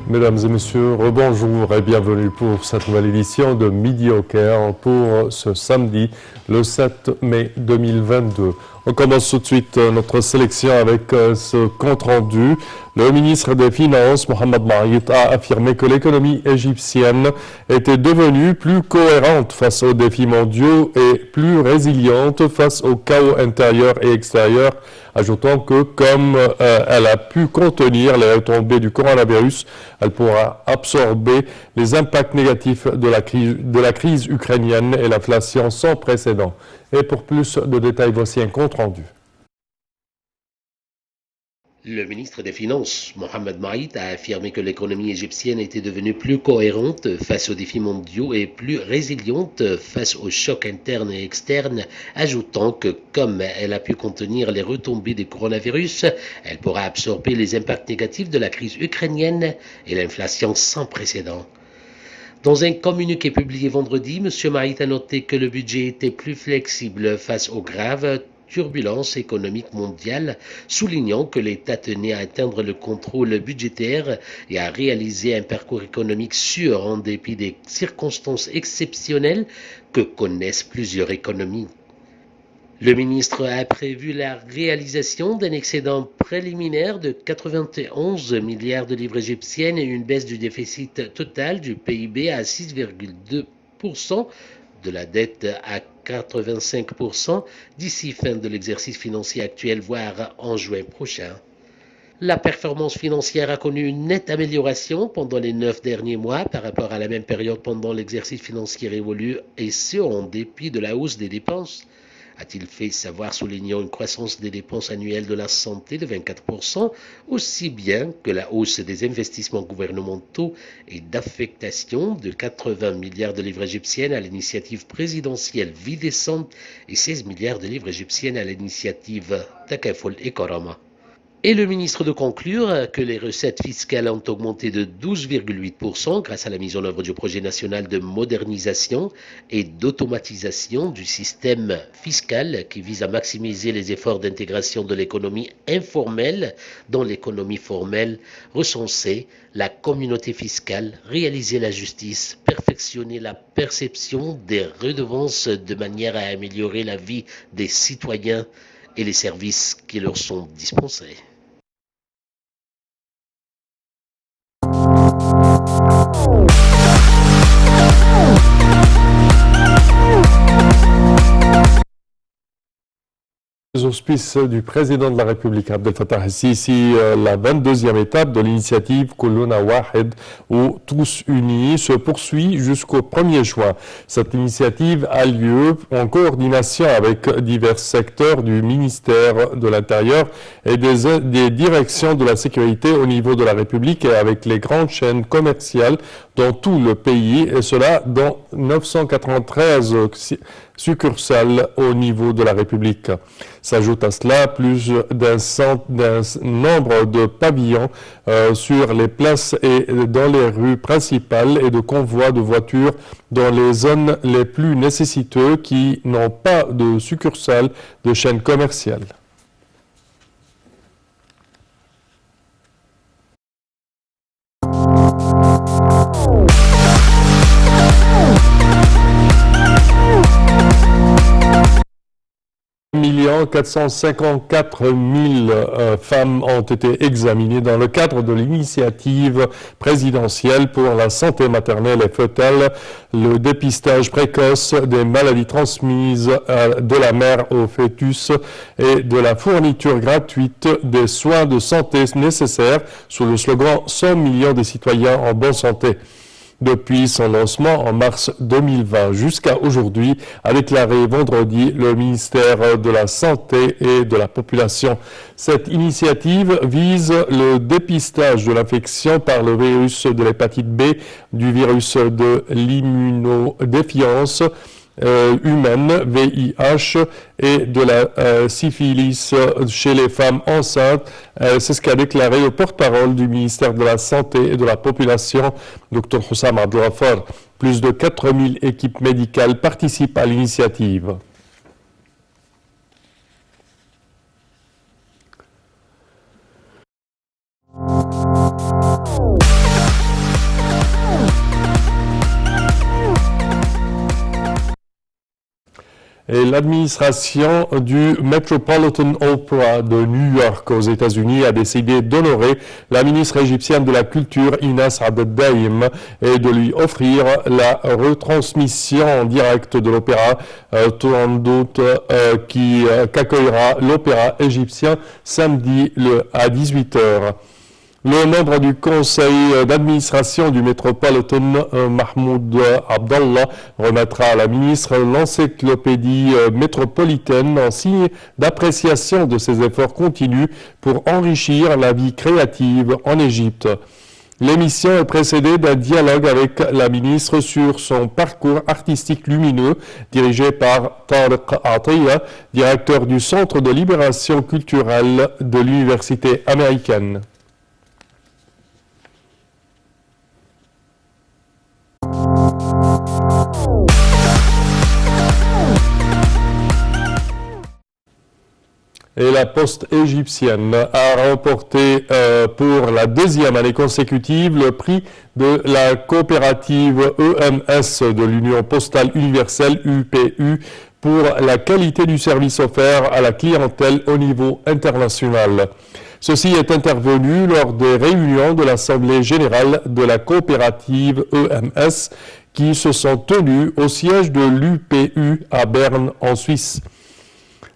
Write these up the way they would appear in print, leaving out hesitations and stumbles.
Mesdames et messieurs, rebonjour et bienvenue pour cette nouvelle édition de Midi au Caire pour ce samedi, le 7 mai 2022. On commence tout de suite notre sélection avec ce compte-rendu. Le ministre des Finances, Mohamed Maït, a affirmé que l'économie égyptienne était devenue plus cohérente face aux défis mondiaux et plus résiliente face aux chaos intérieurs et extérieurs, ajoutant que comme elle a pu contenir les retombées du coronavirus, elle pourra absorber les impacts négatifs de la crise ukrainienne et l'inflation sans précédent. Et pour plus de détails, voici un compte rendu. Le ministre des Finances, Mohamed Maït, a affirmé que l'économie égyptienne était devenue plus cohérente face aux défis mondiaux et plus résiliente face aux chocs internes et externes, ajoutant que comme elle a pu contenir les retombées du coronavirus, elle pourra absorber les impacts négatifs de la crise ukrainienne et l'inflation sans précédent. Dans un communiqué publié vendredi, M. Maït a noté que le budget était plus flexible face aux graves turbulences économiques mondiales, soulignant que l'État tenait à atteindre le contrôle budgétaire et à réaliser un parcours économique sûr en dépit des circonstances exceptionnelles que connaissent plusieurs économies. Le ministre a prévu la réalisation d'un excédent préliminaire de 91 milliards de livres égyptiennes et une baisse du déficit total du PIB à 6,2%, de la dette à 85% d'ici fin de l'exercice financier actuel, voire en juin prochain. La performance financière a connu une nette amélioration pendant les 9 derniers mois par rapport à la même période pendant l'exercice financier révolu, et ce en dépit de la hausse des dépenses, a-t-il fait savoir, soulignant une croissance des dépenses annuelles de la santé de 24%, aussi bien que la hausse des investissements gouvernementaux et d'affectation de 80 milliards de livres égyptiennes à l'initiative présidentielle Vie décente et 16 milliards de livres égyptiennes à l'initiative Takaful et Karama. Et le ministre de conclure que les recettes fiscales ont augmenté de 12,8% grâce à la mise en œuvre du projet national de modernisation et d'automatisation du système fiscal qui vise à maximiser les efforts d'intégration de l'économie informelle dans l'économie formelle, recenser la communauté fiscale, réaliser la justice, perfectionner la perception des redevances de manière à améliorer la vie des citoyens et les services qui leur sont dispensés. Les auspices du président de la République, Abdel Fattah el-Sisi, la 22e étape de l'initiative Kulluna Wahed, ou Tous Unis, se poursuit jusqu'au 1er juin. Cette initiative a lieu en coordination avec divers secteurs du ministère de l'Intérieur et des directions de la sécurité au niveau de la République et avec les grandes chaînes commerciales dans tout le pays, et cela dans 993 succursales au niveau de la République. S'ajoute à cela plus d'un nombre de pavillons sur les places et dans les rues principales et de convois de voitures dans les zones les plus nécessiteuses qui n'ont pas de succursales de chaînes commerciales. « 454 000 femmes ont été examinées dans le cadre de l'initiative présidentielle pour la santé maternelle et fœtale, le dépistage précoce des maladies transmises de la mère au fœtus et de la fourniture gratuite des soins de santé nécessaires sous le slogan « 100 millions de citoyens en bonne santé ». Depuis son lancement en mars 2020 jusqu'à aujourd'hui, a déclaré vendredi le ministère de la Santé et de la Population. Cette initiative vise le dépistage de l'infection par le virus de l'hépatite B, du virus de l'immunodéfiance humaine, VIH, et de la syphilis chez les femmes enceintes. C'est ce qu'a déclaré le porte-parole du ministère de la Santé et de la Population, Dr Hussam Abdelghafar. Plus de 4000 équipes médicales participent à l'initiative. Et l'administration du Metropolitan Opera de New York aux États-Unis a décidé d'honorer la ministre égyptienne de la Culture Inès Abdeldaïm et de lui offrir la retransmission en direct de l'opéra Turandot qu'accueillera l'opéra égyptien samedi à 18h. Le membre du conseil d'administration du Metropolitan, Mahmoud Abdallah, remettra à la ministre l'encyclopédie métropolitaine en signe d'appréciation de ses efforts continus pour enrichir la vie créative en Égypte. L'émission est précédée d'un dialogue avec la ministre sur son parcours artistique lumineux, dirigé par Tariq Atiya, directeur du Centre de libération culturelle de l'Université américaine. Et la poste égyptienne a remporté pour la deuxième année consécutive le prix de la coopérative EMS de l'Union postale universelle UPU pour la qualité du service offert à la clientèle au niveau international. Ceci est intervenu lors des réunions de l'Assemblée générale de la coopérative EMS qui se sont tenues au siège de l'UPU à Berne en Suisse.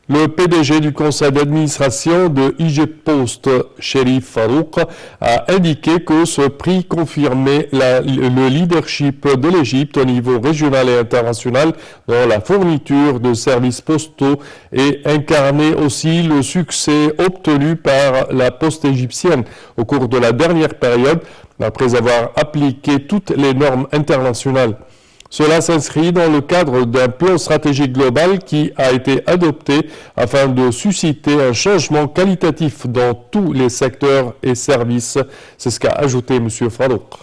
Le PDG du conseil d'administration de Egypt Post, Sherif Farouk, a indiqué que ce prix confirmait le leadership de l'Égypte au niveau régional et international dans la fourniture de services postaux et incarnait aussi le succès obtenu par la poste égyptienne au cours de la dernière période après avoir appliqué toutes les normes internationales. Cela s'inscrit dans le cadre d'un plan stratégique global qui a été adopté afin de susciter un changement qualitatif dans tous les secteurs et services. C'est ce qu'a ajouté M. Farouk.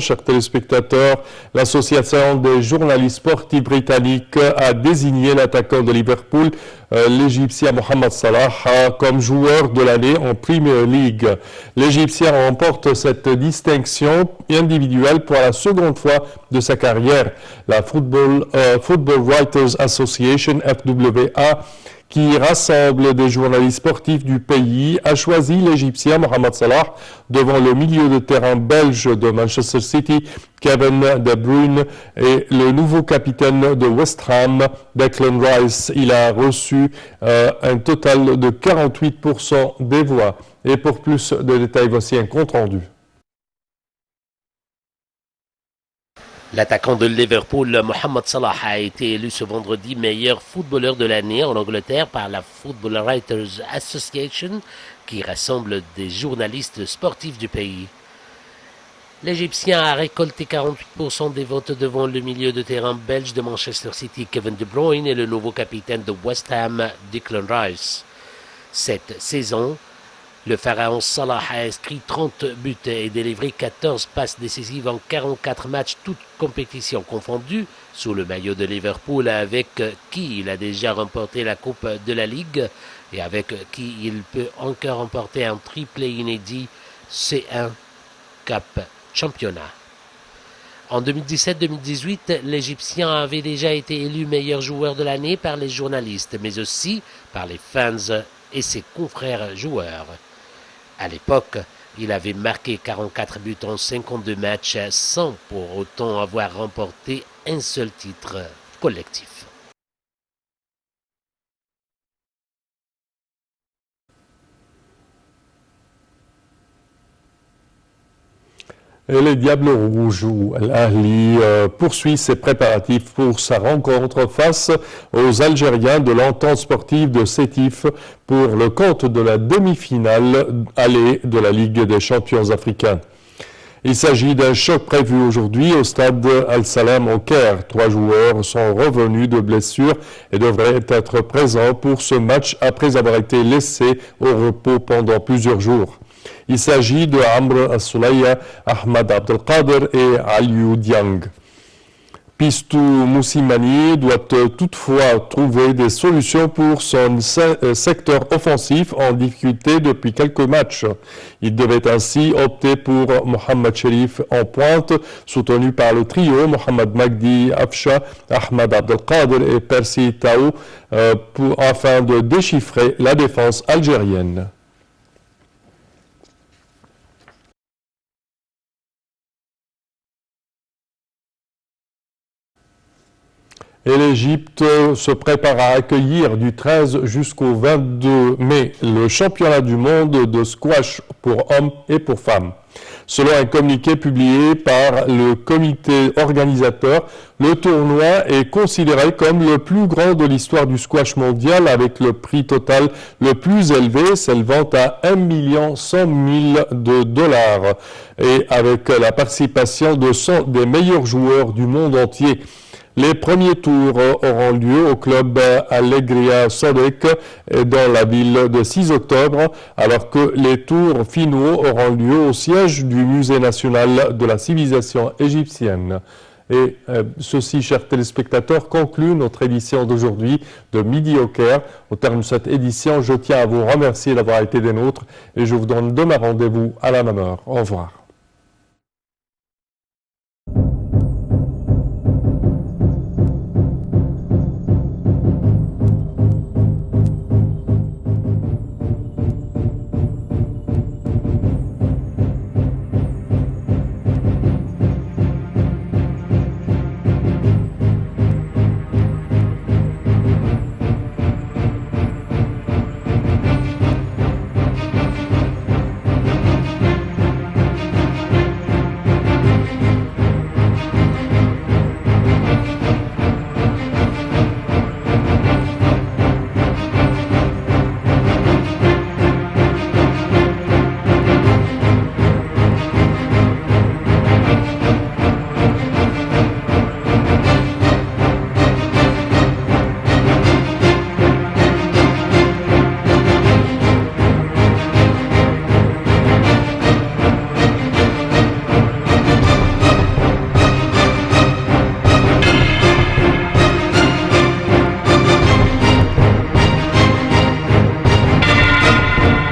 Chers téléspectateurs, l'Association des journalistes sportifs britanniques a désigné l'attaquant de Liverpool, l'Égyptien Mohamed Salah, comme joueur de l'année en Premier League. L'Égyptien remporte cette distinction individuelle pour la seconde fois de sa carrière. La Football Writers Association, FWA, qui rassemble des journalistes sportifs du pays, a choisi l'Égyptien Mohamed Salah devant le milieu de terrain belge de Manchester City, Kevin De Bruyne, et le nouveau capitaine de West Ham, Declan Rice. Il a reçu un total de 48% des voix. Et pour plus de détails, voici un compte rendu. L'attaquant de Liverpool, Mohamed Salah, a été élu ce vendredi meilleur footballeur de l'année en Angleterre par la Football Writers Association, qui rassemble des journalistes sportifs du pays. L'Égyptien a récolté 48% des votes devant le milieu de terrain belge de Manchester City, Kevin De Bruyne, et le nouveau capitaine de West Ham, Declan Rice. Cette saison, le pharaon Salah a inscrit 30 buts et délivré 14 passes décisives en 44 matchs, toutes compétitions confondues, sous le maillot de Liverpool, avec qui il a déjà remporté la Coupe de la Ligue et avec qui il peut encore remporter un triplé inédit C1 Cup Championnat. En 2017-2018, l'Égyptien avait déjà été élu meilleur joueur de l'année par les journalistes, mais aussi par les fans et ses confrères joueurs. À l'époque, il avait marqué 44 buts en 52 matchs sans pour autant avoir remporté un seul titre collectif. Et les Diables Rouges ou Al-Ahli poursuit ses préparatifs pour sa rencontre face aux Algériens de l'entente sportive de Sétif pour le compte de la demi-finale allée de la Ligue des champions africains. Il s'agit d'un choc prévu aujourd'hui au stade Al-Salam au Caire. 3 joueurs sont revenus de blessures et devraient être présents pour ce match après avoir été laissés au repos pendant plusieurs jours. Il s'agit de Amr As-Soulaya, Ahmad Abdelkader et Aliou Diang. Pistou Moussimani doit toutefois trouver des solutions pour son secteur offensif en difficulté depuis quelques matchs. Il devait ainsi opter pour Mohamed Cherif en pointe, soutenu par le trio Mohamed Magdi Afsha, Ahmad Abdelkader et Percy Tao, afin de déchiffrer la défense algérienne. Et l'Égypte se prépare à accueillir du 13 jusqu'au 22 mai le championnat du monde de squash pour hommes et pour femmes. Selon un communiqué publié par le comité organisateur, le tournoi est considéré comme le plus grand de l'histoire du squash mondial avec le prix total le plus élevé s'élevant à 1 100 000 $ et avec la participation de 100 des meilleurs joueurs du monde entier. Les premiers tours auront lieu au club Alegria Sodek dans la ville de 6 octobre, alors que les tours finaux auront lieu au siège du Musée national de la civilisation égyptienne. Et ceci, chers téléspectateurs, conclut notre édition d'aujourd'hui de Midi au Caire. Au terme de cette édition, je tiens à vous remercier d'avoir été des nôtres et je vous donne demain rendez-vous à la même heure. Au revoir.